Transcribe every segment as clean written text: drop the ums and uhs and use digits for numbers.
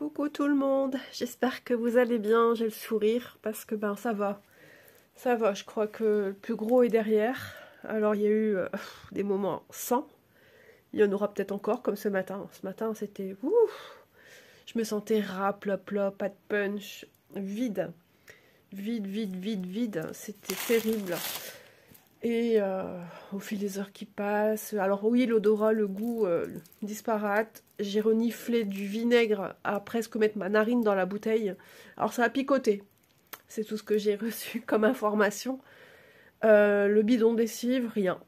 Coucou tout le monde, j'espère que vous allez bien, j'ai le sourire parce que ben ça va, je crois que le plus gros est derrière. Alors il y a eu des moments sans, il y en aura peut-être encore comme ce matin. Ce matin c'était ouf, je me sentais ras, plop, plop, pas de punch, vide, vide, c'était terrible. Et au fil des heures qui passent, alors oui, l'odorat, le goût disparate. J'ai reniflé du vinaigre à presque mettre ma narine dans la bouteille. Alors ça a picoté, c'est tout ce que j'ai reçu comme information. Le bidon de lessive, rien.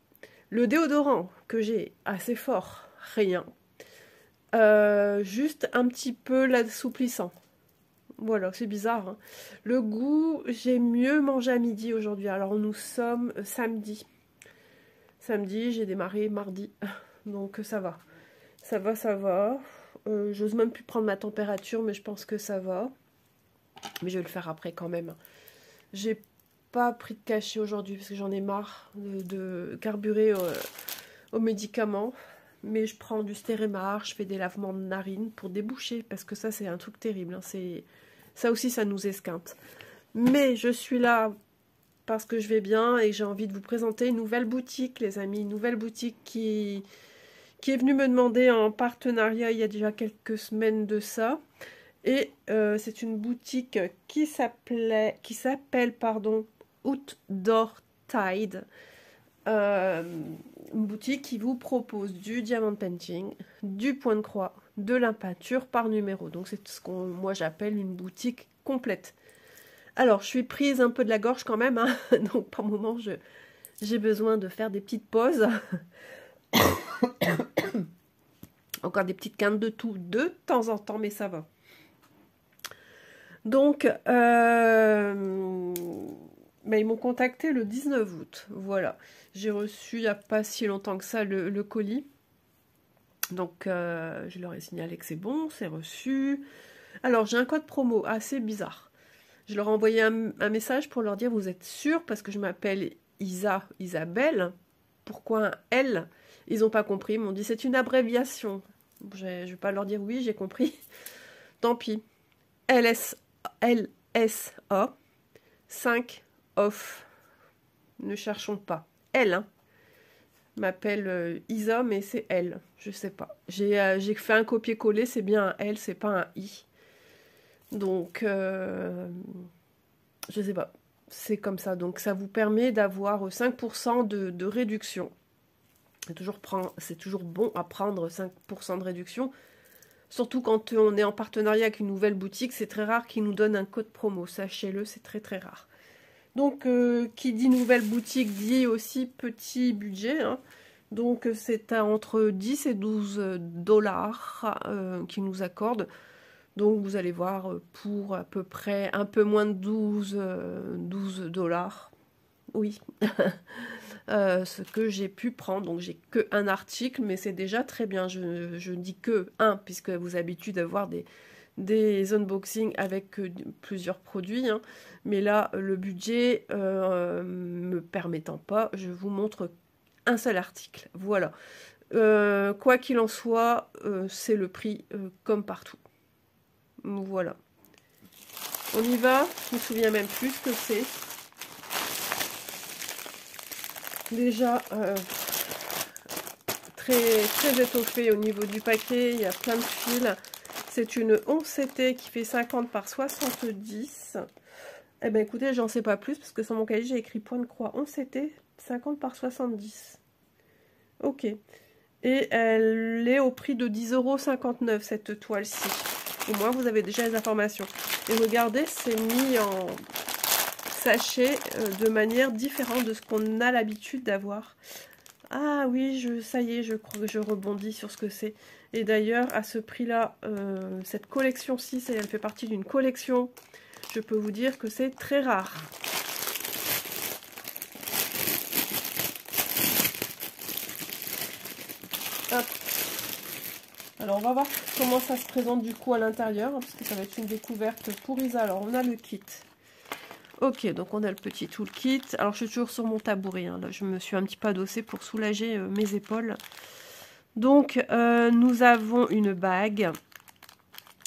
Le déodorant que j'ai assez fort, rien. Juste un petit peu l'assouplissant. Voilà, c'est bizarre, hein. Le goût, j'ai mieux mangé à midi aujourd'hui. Alors nous sommes samedi. Samedi, j'ai démarré mardi. Donc ça va. Ça va. J'ose même plus prendre ma température, mais je pense que ça va. Mais je vais le faire après quand même. J'ai pas pris de cachet aujourd'hui parce que j'en ai marre de carburer aux médicaments. Mais je prends du Stérémar, je fais des lavements de narines pour déboucher. Parce que ça, c'est un truc terrible, hein. Ça aussi, ça nous esquinte. Mais je suis là parce que je vais bien et j'ai envie de vous présenter une nouvelle boutique, les amis. Une nouvelle boutique qui est venue me demander en partenariat il y a déjà quelques semaines de ça. Et c'est une boutique qui s'appelle Outdoor Tide. Une boutique qui vous propose du diamond painting, du point de croix, de la peinture par numéro. Donc c'est ce qu'on moi j'appelle une boutique complète. Alors je suis prise un peu de la gorge quand même, hein. Donc par moment j'ai besoin de faire des petites pauses. Encore des petites quintes de tout de temps en temps, mais ça va. Donc ils m'ont contacté le 19 août. Voilà. J'ai reçu il n'y a pas si longtemps que ça le colis. Donc je leur ai signalé que c'est bon, c'est reçu. Alors j'ai un code promo assez bizarre. Je leur ai envoyé un message pour leur dire vous êtes sûrs parce que je m'appelle Isabelle. Pourquoi un L? Ils n'ont pas compris. Ils m'ont dit c'est une abréviation. Je ne vais pas leur dire oui, j'ai compris. Tant pis. LSA 5 off. Ne cherchons pas. L, hein. M'appelle Isa, mais c'est L. Je sais pas. J'ai fait un copier-coller, c'est bien un L, c'est pas un I. Donc, je sais pas. C'est comme ça. Donc, ça vous permet d'avoir 5% de réduction. C'est toujours bon à prendre 5% de réduction. Surtout quand on est en partenariat avec une nouvelle boutique, c'est très rare qu'ils nous donnent un code promo. Sachez-le, c'est très très rare. Donc, qui dit nouvelle boutique dit aussi petit budget, hein. Donc, c'est entre 10 et 12 dollars qu'ils nous accordent. Donc, vous allez voir pour à peu près un peu moins de 12 dollars. Oui. Ce que j'ai pu prendre. Donc, j'ai que un article, mais c'est déjà très bien. Je dis que un, puisque vous avez l'habitude d'avoir des unboxings avec plusieurs produits, hein. Mais là, le budget me permettant pas, je vous montre un seul article. Voilà. Quoi qu'il en soit, c'est le prix comme partout. Voilà. On y va. Je me souviens même plus ce que c'est. Déjà, très, très étoffé au niveau du paquet. Il y a plein de fils. C'est une 11 CT qui fait 50 par 70. Eh bien, écoutez, j'en sais pas plus parce que sur mon cahier, j'ai écrit point de croix 11 CT, 50 par 70. Ok. Et elle est au prix de 10,59 € cette toile-ci. Au moins, vous avez déjà les informations. Et regardez, c'est mis en sachet de manière différente de ce qu'on a l'habitude d'avoir. Ah oui, ça y est, je crois que je rebondis sur ce que c'est. Et d'ailleurs, à ce prix-là, cette collection-ci, elle fait partie d'une collection. Je peux vous dire que c'est très rare. Hop. Alors, on va voir comment ça se présente du coup à l'intérieur, hein, parce que ça va être une découverte pour Isa. Alors, on a le kit. Ok, donc on a le petit toolkit. Alors, je suis toujours sur mon tabouret, hein. Là, je me suis un petit peu adossée pour soulager mes épaules. Donc, nous avons une bague.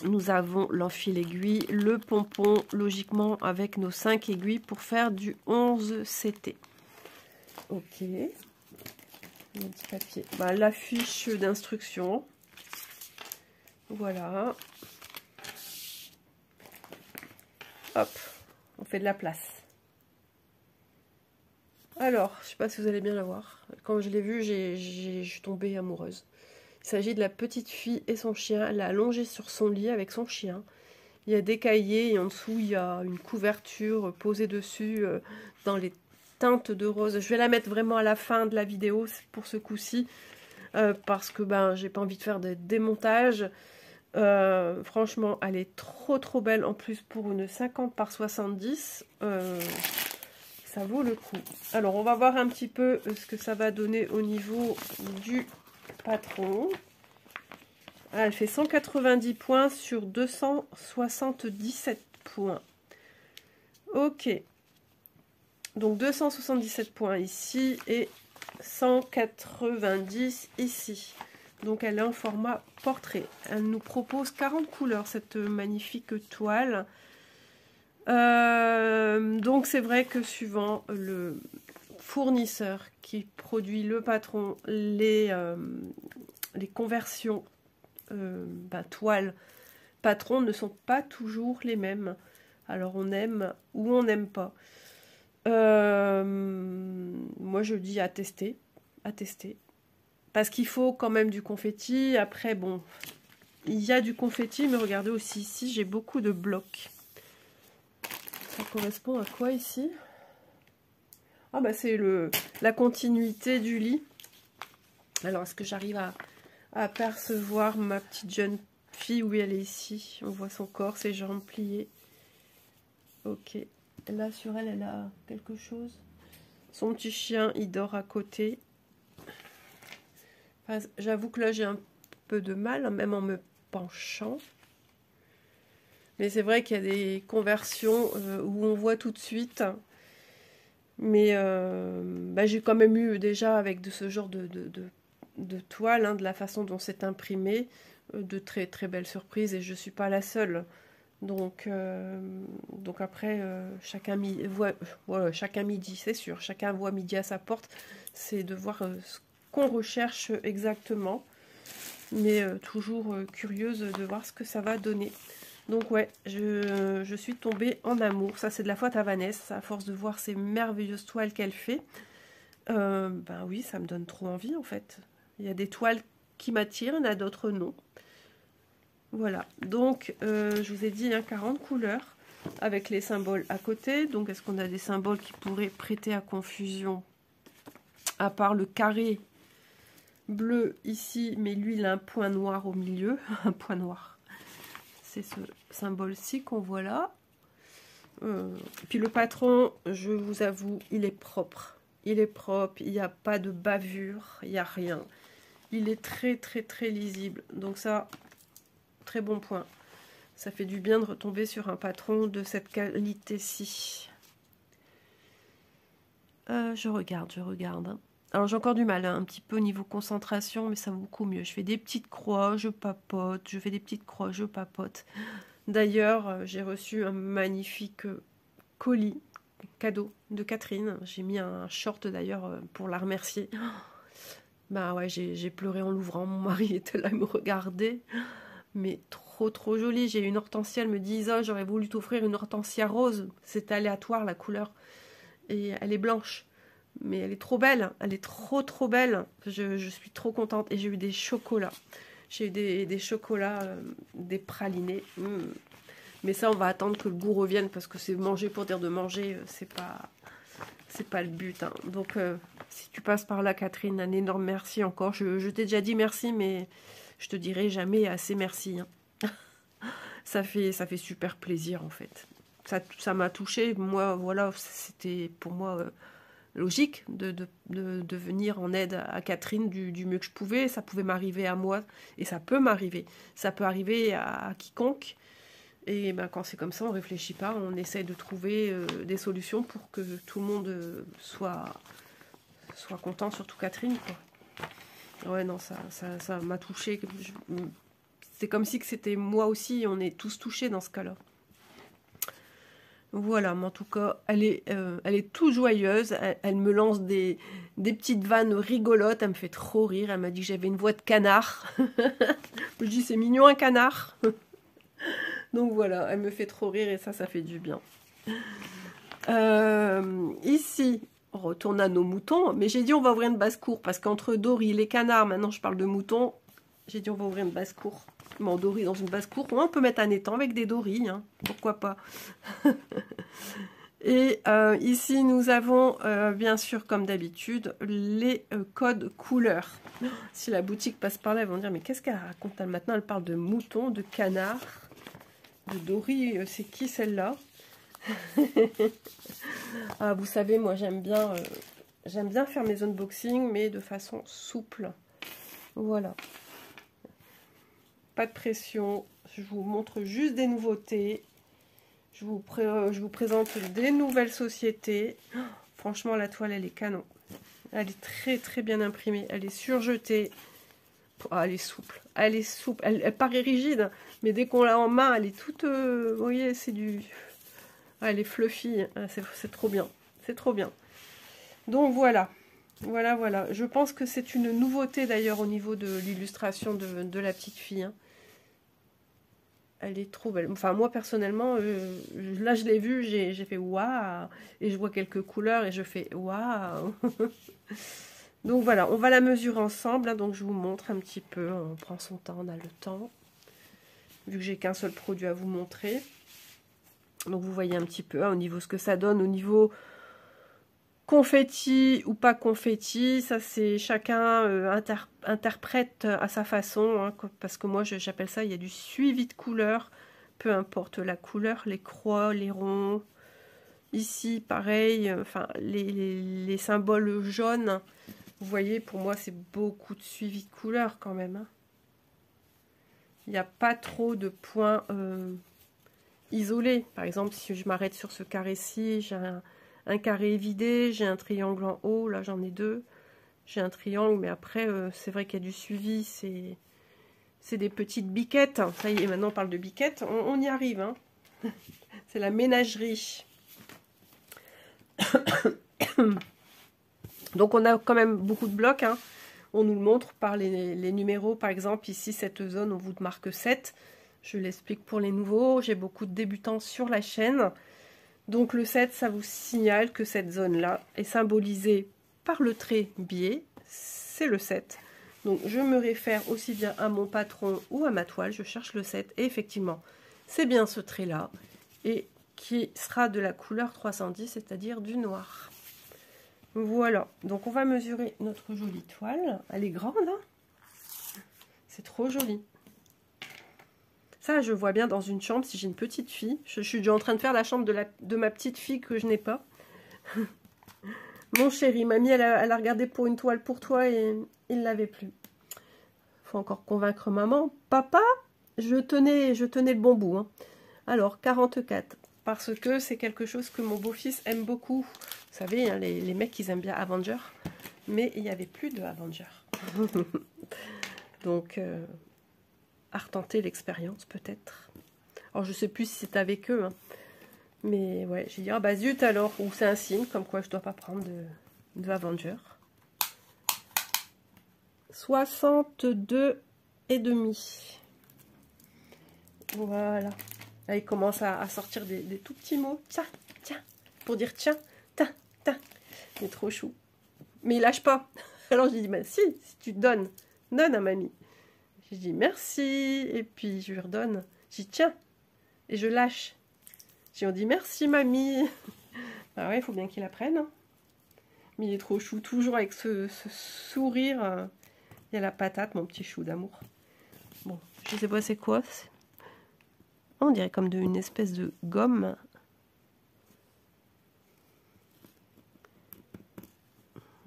Nous avons l'enfil aiguille, le pompon, logiquement avec nos 5 aiguilles pour faire du 11 CT. Ok. Mon petit papier. Bah, la fiche d'instruction. Voilà. Hop, on fait de la place. Alors, je sais pas si vous allez bien la voir. Quand je l'ai vue, je suis tombée amoureuse. Il s'agit de la petite fille et son chien. Elle est allongée sur son lit avec son chien. Il y a des cahiers et en dessous, il y a une couverture posée dessus dans les teintes de rose. Je vais la mettre vraiment à la fin de la vidéo pour ce coup-ci. Parce que ben, j'ai pas envie de faire des démontages. Franchement, elle est trop belle. En plus, pour une 50 par 70, ça vaut le coup. Alors, on va voir un petit peu ce que ça va donner au niveau du patron. Ah, elle fait 190 points sur 277 points. Ok. Donc, 277 points ici et 190 ici. Donc, elle est en format portrait. Elle nous propose 40 couleurs, cette magnifique toile. Donc, c'est vrai que suivant le fournisseur qui produit le patron, les conversions toile patron ne sont pas toujours les mêmes. Alors, on aime ou on n'aime pas. Moi, je dis à tester. À tester. Parce qu'il faut quand même du confetti. Après, bon, il y a du confetti, mais regardez aussi ici, j'ai beaucoup de blocs. Ça correspond à quoi ici? Ah bah c'est la continuité du lit. Alors, est-ce que j'arrive à apercevoir ma petite jeune fille? Oui, elle est ici. On voit son corps, ses jambes pliées. Ok. Là, sur elle, elle a quelque chose. Son petit chien, il dort à côté. Enfin, j'avoue que là, j'ai un peu de mal, même en me penchant. Mais c'est vrai qu'il y a des conversions où on voit tout de suite. Mais j'ai quand même eu déjà avec ce genre de toile, hein, de la façon dont c'est imprimé, de très belles surprises. Et je ne suis pas la seule. Donc après, chacun midi, c'est sûr. Chacun voit midi à sa porte. C'est de voir ce qu'on recherche exactement. Mais toujours curieuse de voir ce que ça va donner. Donc ouais, je suis tombée en amour. Ça, c'est de la faute à Vanessa, à force de voir ces merveilleuses toiles qu'elle fait. Ben oui, ça me donne trop envie, en fait. Il y a des toiles qui m'attirent, il y en a d'autres non. Voilà, donc je vous ai dit, hein, 40 couleurs, avec les symboles à côté. Donc, est-ce qu'on a des symboles qui pourraient prêter à confusion? À part le carré bleu ici, mais lui, il a un point noir au milieu. Un point noir. C'est ce symbole-ci qu'on voit là. Puis le patron, je vous avoue, il est propre. Il est propre, il n'y a pas de bavure, il n'y a rien. Il est très lisible. Donc ça, très bon point. Ça fait du bien de retomber sur un patron de cette qualité-ci. Je regarde. Hein. Alors j'ai encore du mal, hein, un petit peu au niveau concentration, mais ça va beaucoup mieux. Je fais des petites croix, je papote, je fais des petites croix, je papote. D'ailleurs, j'ai reçu un magnifique colis, cadeau de Catherine. J'ai mis un short d'ailleurs pour la remercier. Bah ouais, j'ai pleuré en l'ouvrant. Mon mari était là, il me regardait. Mais trop joli. J'ai une hortensia, elle me dit Isa, j'aurais voulu t'offrir une hortensia rose. C'est aléatoire la couleur. Et elle est blanche. Mais elle est trop belle. Elle est trop belle. Je suis trop contente. Et j'ai eu des chocolats. J'ai eu des chocolats, des pralinés. Mais ça, on va attendre que le goût revienne parce que c'est manger pour dire de manger, c'est pas le but. Hein. Donc, si tu passes par là, Catherine, un énorme merci encore. Je t'ai déjà dit merci, mais je te dirai jamais assez merci. Hein. ça fait super plaisir, en fait. Ça m'a touchée. Moi, voilà, c'était pour moi logique de venir en aide à Catherine du mieux que je pouvais. Ça pouvait m'arriver à moi et ça peut m'arriver. Ça peut arriver à quiconque. Et ben, quand c'est comme ça, on ne réfléchit pas, on essaie de trouver des solutions pour que tout le monde soit content, surtout Catherine, quoi. Ouais, non, ça m'a touchée. C'est comme si que c'était moi aussi, on est tous touchés dans ce cas-là. Voilà, mais en tout cas, elle est toute joyeuse. Elle me lance des petites vannes rigolotes. Elle me fait trop rire. Elle m'a dit que j'avais une voix de canard. Je dis, c'est mignon un canard. Donc voilà, elle me fait trop rire et ça fait du bien. Ici, on retourne à nos moutons. Mais j'ai dit, on va ouvrir une basse-cour parce qu'entre Dory, les canards, maintenant je parle de moutons. J'ai dit, on va ouvrir une basse-cour. Bon, Dory dans une basse-cour. On peut mettre un étang avec des Dory, hein, pourquoi pas. Et ici, nous avons, bien sûr, comme d'habitude, les codes couleurs. Si la boutique passe par là, ils vont dire, mais qu'est-ce qu'elle raconte maintenant? Elle parle de moutons, de canards, de Dory. C'est qui celle-là? Ah, vous savez, moi, j'aime bien faire mes unboxings, mais de façon souple. Voilà. Pas de pression. Je vous montre juste des nouveautés. Je vous présente des nouvelles sociétés. Oh, franchement, la toile, elle est canon. Elle est très, très bien imprimée. Elle est surjetée. Oh, elle est souple. Elle est souple. Elle paraît rigide, mais dès qu'on l'a en main, elle est toute... vous voyez, c'est du... Ah, elle est fluffy. C'est trop bien. C'est trop bien. Donc, voilà. Voilà, voilà. Je pense que c'est une nouveauté, d'ailleurs, au niveau de l'illustration de la petite fille. Hein. Elle est trop belle. Enfin, moi, personnellement, là, je l'ai vue, j'ai fait waouh. Et je vois quelques couleurs et je fais waouh. Donc, voilà, on va la mesurer ensemble. Hein, donc, je vous montre un petit peu. On prend son temps, on a le temps. Vu que j'ai qu'un seul produit à vous montrer. Donc, vous voyez un petit peu hein, au niveau ce que ça donne. Au niveau confetti ou pas confetti, ça, c'est chacun interprète à sa façon. Hein, parce que moi, j'appelle ça, il y a du suivi de couleurs. Peu importe la couleur, les croix, les ronds. Ici, pareil, enfin, les symboles jaunes. Vous voyez, pour moi, c'est beaucoup de suivi de couleurs quand même. Hein. Il n'y a pas trop de points isolés. Par exemple, si je m'arrête sur ce carré-ci, j'ai un carré évidé, j'ai un triangle en haut. Là, j'en ai deux. J'ai un triangle, mais après, c'est vrai qu'il y a du suivi. C'est des petites biquettes. Ça y est, maintenant, on parle de biquettes. On y arrive. Hein. C'est la ménagerie. Donc on a quand même beaucoup de blocs, hein. On nous le montre par les numéros, par exemple ici cette zone on vous marque 7, je l'explique pour les nouveaux, j'ai beaucoup de débutants sur la chaîne, donc le 7 ça vous signale que cette zone là est symbolisée par le trait biais, c'est le 7, donc je me réfère aussi bien à mon patron ou à ma toile, je cherche le 7 et effectivement c'est bien ce trait là, et qui sera de la couleur 310, c'est-à-dire du noir. Voilà, donc on va mesurer notre jolie toile. Elle est grande, hein. C'est trop joli. Ça, je vois bien dans une chambre, si j'ai une petite fille. Je suis déjà en train de faire la chambre de ma petite fille que je n'ai pas. Mon chéri, mamie, elle a regardé pour une toile pour toi et il ne l'avait plus. Faut encore convaincre maman. Papa, je tenais le bon bout. Hein. Alors, 44. Parce que c'est quelque chose que mon beau-fils aime beaucoup. Vous savez, hein, les mecs, ils aiment bien Avenger. Mais il n'y avait plus de Avenger. Donc, à retenter l'expérience, peut-être. Alors, je ne sais plus si c'est avec eux. Hein. Mais ouais, j'ai dit, ah bah zut alors. Ou c'est un signe, comme quoi je ne dois pas prendre de Avenger. 62,5. Voilà. Là, il commence à sortir des tout petits mots. Tiens, tiens. Pour dire tiens, tiens, tiens. Il est trop chou. Mais il lâche pas. Alors, je lui dis, bah, si tu donnes, donne à mamie. Je dis merci. Et puis, je lui redonne. Je dis, tiens. Et je lâche. On dit, merci, mamie. Bah ouais, il faut bien qu'il apprenne. Hein. Mais il est trop chou. Toujours avec ce sourire. Il y a la patate, mon petit chou d'amour. Bon, je sais pas c'est quoi. On dirait comme une espèce de gomme.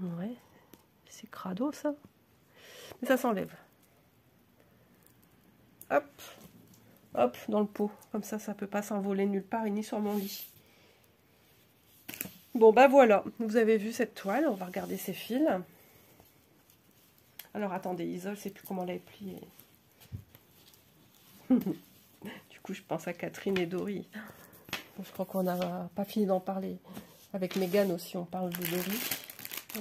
Ouais, c'est crado ça. Mais ça s'enlève. Hop, hop, dans le pot. Comme ça, ça peut pas s'envoler nulle part et ni sur mon lit. Bon, bah voilà. Vous avez vu cette toile. On va regarder ses fils. Alors, attendez, Isole, je sais plus comment la plier. Du coup, je pense à Catherine et Dory. Je crois qu'on n'a pas fini d'en parler. Avec Mégane aussi, on parle de Dory.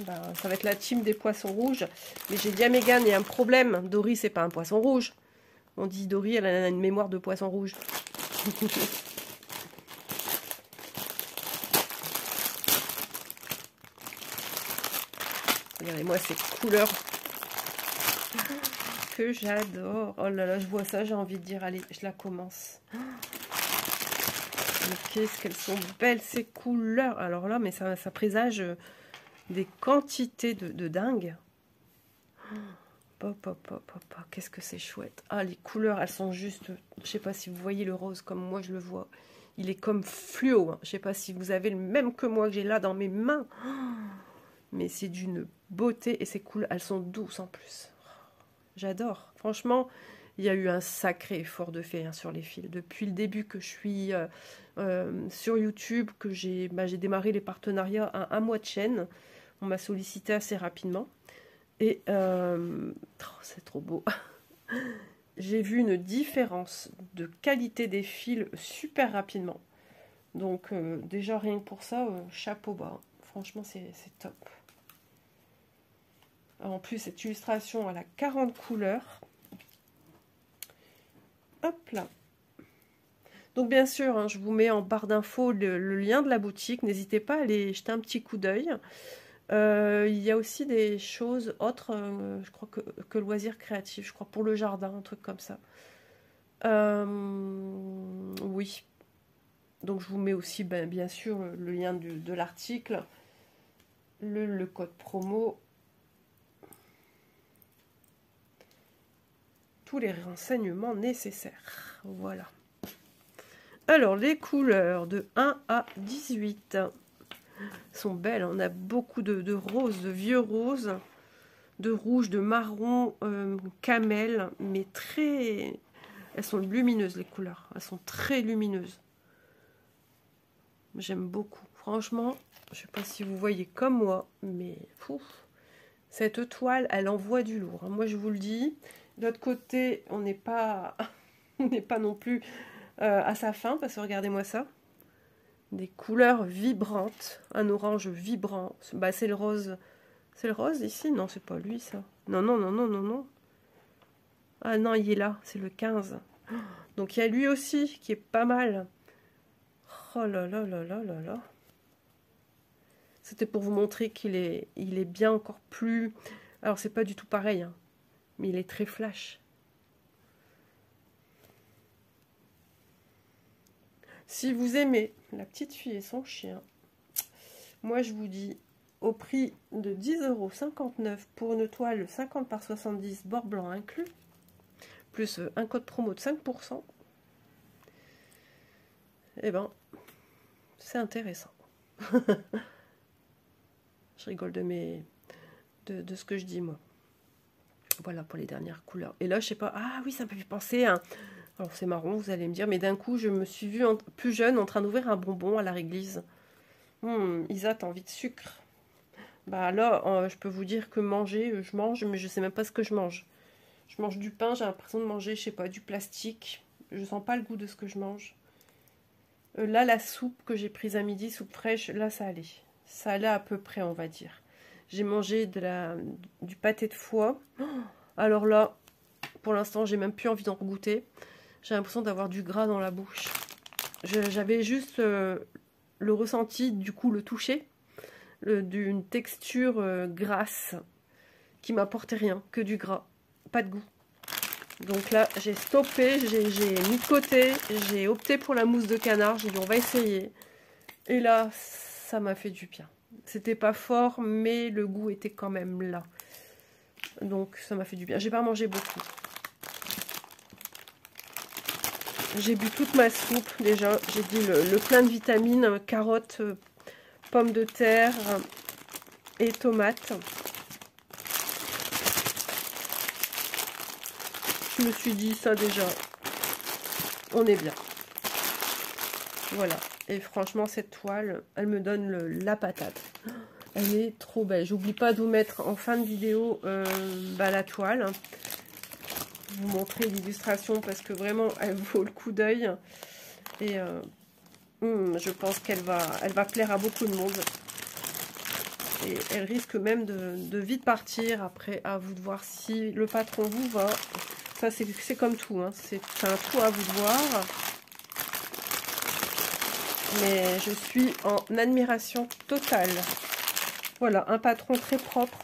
Ben, ça va être la team des poissons rouges. Mais j'ai dit à Mégane, il y a un problème. Dory, c'est pas un poisson rouge. On dit Dory, elle a une mémoire de poisson rouge. Regardez-moi ces couleurs que j'adore. Oh là là, je vois ça, j'ai envie de dire, allez, je la commence. Mais qu'est-ce qu'elles sont belles ces couleurs. Alors là, mais ça présage des quantités de dingue. Qu'est-ce que c'est chouette. Ah, les couleurs, elles sont juste... Je sais pas si vous voyez le rose comme moi je le vois. Il est comme fluo. Hein. Je sais pas si vous avez le même que moi que j'ai là dans mes mains. Mais c'est d'une beauté et ces couleurs, elles sont douces en plus. J'adore. Franchement, il y a eu un sacré effort de fait hein, sur les fils. Depuis le début que je suis sur YouTube, que j'ai démarré les partenariats à un mois de chaîne. On m'a sollicité assez rapidement. Et c'est trop beau. J'ai vu une différence de qualité des fils super rapidement. Donc déjà rien que pour ça, chapeau bas. Franchement, c'est top. En plus, cette illustration, elle a 40 couleurs. Hop là. Donc bien sûr, hein, je vous mets en barre d'infos le lien de la boutique. N'hésitez pas à aller jeter un petit coup d'œil. Il y a aussi des choses autres, je crois que loisirs créatifs, je crois pour le jardin, un truc comme ça. Oui. Donc je vous mets aussi bien sûr le lien de l'article, le code promo, tous les renseignements nécessaires. Voilà. Alors les couleurs de 1 à 18 sont belles. On a beaucoup de roses, de vieux roses, de rouge, de marron, camel, mais très... Elles sont lumineuses les couleurs. Elles sont très lumineuses. J'aime beaucoup. Franchement, je ne sais pas si vous voyez comme moi, mais cette toile, elle envoie du lourd. Moi, je vous le dis. De l'autre côté, on n'est pas, on n'est pas non plus à sa fin, parce que regardez-moi ça. Des couleurs vibrantes, un orange vibrant. Bah, c'est le rose. C'est le rose ici? Non, c'est pas lui, ça. Non, non, non, non, non, non. Ah non, il est là, c'est le 15. Donc il y a lui aussi qui est pas mal. Oh là là là là là là. C'était pour vous montrer qu'il est, il est bien encore plus... Alors c'est pas du tout pareil, hein, mais il est très flash. Si vous aimez La petite fille et son chien, moi je vous dis, au prix de 10,59 € pour une toile 50 par 70, bord blanc inclus, plus un code promo de 5%, eh ben, c'est intéressant. Je rigole de ce que je dis, moi. Voilà pour les dernières couleurs. Et là, je sais pas... Ah oui, ça me fait penser à... Alors, c'est marrant, vous allez me dire, mais d'un coup, je me suis vue plus jeune en train d'ouvrir un bonbon à la réglisse. Isa, t'as envie de sucre? Bah là, je peux vous dire que manger, je mange, mais je sais même pas ce que je mange. Je mange du pain, j'ai l'impression de manger, je sais pas, du plastique. Je sens pas le goût de ce que je mange. Là, la soupe que j'ai prise à midi, soupe fraîche, là, ça allait. Ça allait à peu près, on va dire. J'ai mangé du pâté de foie. Alors là, pour l'instant, j'ai même plus envie d'en goûter. J'ai l'impression d'avoir du gras dans la bouche. J'avais juste le ressenti, du coup, le toucher, d'une texture grasse qui m'apportait rien, que du gras, pas de goût. Donc là, j'ai stoppé, j'ai mis de côté, j'ai opté pour la mousse de canard, j'ai dit on va essayer. Et là, ça m'a fait du bien. C'était pas fort, mais le goût était quand même là. Donc ça m'a fait du bien. J'ai pas mangé beaucoup. J'ai bu toute ma soupe déjà. J'ai dit le plein de vitamines, carottes, pommes de terre et tomates. Je me suis dit ça déjà, on est bien. Voilà. Et franchement, cette toile, elle me donne la patate. Elle est trop belle. J'oublie pas de vous mettre en fin de vidéo la toile. vous montrer l'illustration parce que vraiment, elle vaut le coup d'œil. Et je pense qu'elle va plaire à beaucoup de monde. Et elle risque même de vite partir. Après, à vous de voir si le patron vous va. Ça, c'est comme tout. Hein. C'est un tout à vous de voir. Mais je suis en admiration totale. Voilà, un patron très propre,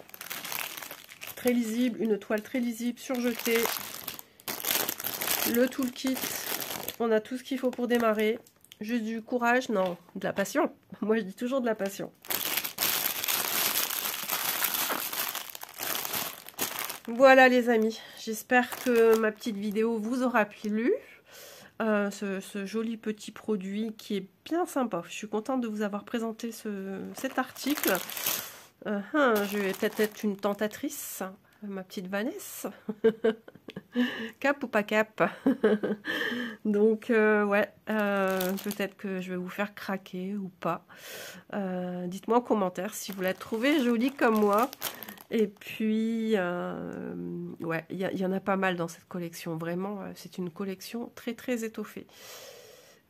très lisible, une toile très lisible, surjetée. Le toolkit, on a tout ce qu'il faut pour démarrer. Juste du courage, non, de la passion. Moi, je dis toujours de la passion. Voilà les amis, j'espère que ma petite vidéo vous aura plu. Ce joli petit produit qui est bien sympa. Je suis contente de vous avoir présenté cet article. Je vais peut-être être une tentatrice, ma petite Vanessa. Cap ou pas cap? Donc ouais, peut-être que je vais vous faire craquer ou pas. Dites-moi en commentaire si vous la trouvez jolie comme moi. Et puis, ouais, il y en a pas mal dans cette collection. Vraiment, c'est une collection très, très étoffée.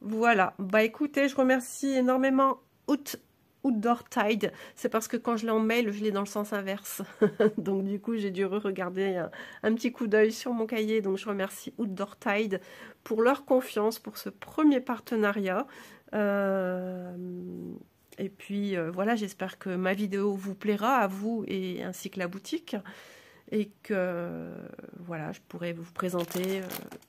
Voilà. Bah, écoutez, je remercie énormément Outdoor Tide. C'est parce que quand je l'ai en mail, je l'ai dans le sens inverse. Donc, du coup, j'ai dû regarder un petit coup d'œil sur mon cahier. Donc, je remercie Outdoor Tide pour leur confiance, pour ce premier partenariat. Et puis voilà, j'espère que ma vidéo vous plaira à vous et ainsi que la boutique. Et que voilà, je pourrai vous présenter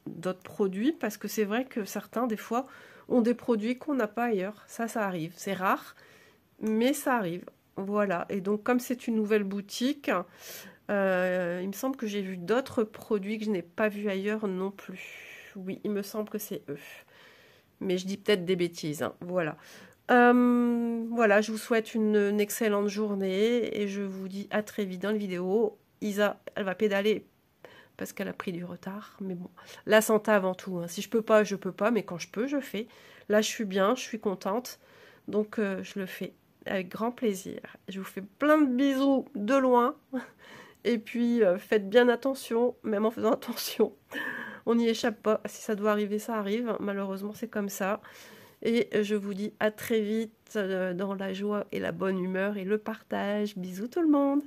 d'autres produits. Parce que c'est vrai que certains, des fois, ont des produits qu'on n'a pas ailleurs. Ça arrive. C'est rare, mais ça arrive. Voilà. Et donc, comme c'est une nouvelle boutique, il me semble que j'ai vu d'autres produits que je n'ai pas vus ailleurs non plus. Oui, il me semble que c'est eux. Mais je dis peut-être des bêtises. Hein. Voilà. Voilà, je vous souhaite une excellente journée et je vous dis à très vite dans la vidéo. Isa, elle va pédaler parce qu'elle a pris du retard, mais bon, la santé avant tout. Hein. Si je peux pas, je peux pas, mais quand je peux, je fais. Là, je suis bien, je suis contente, donc je le fais avec grand plaisir. Je vous fais plein de bisous de loin et puis faites bien attention, même en faisant attention. On n'y échappe pas. Si ça doit arriver, ça arrive. Malheureusement, c'est comme ça. Et je vous dis à très vite dans la joie et la bonne humeur et le partage. Bisous tout le monde!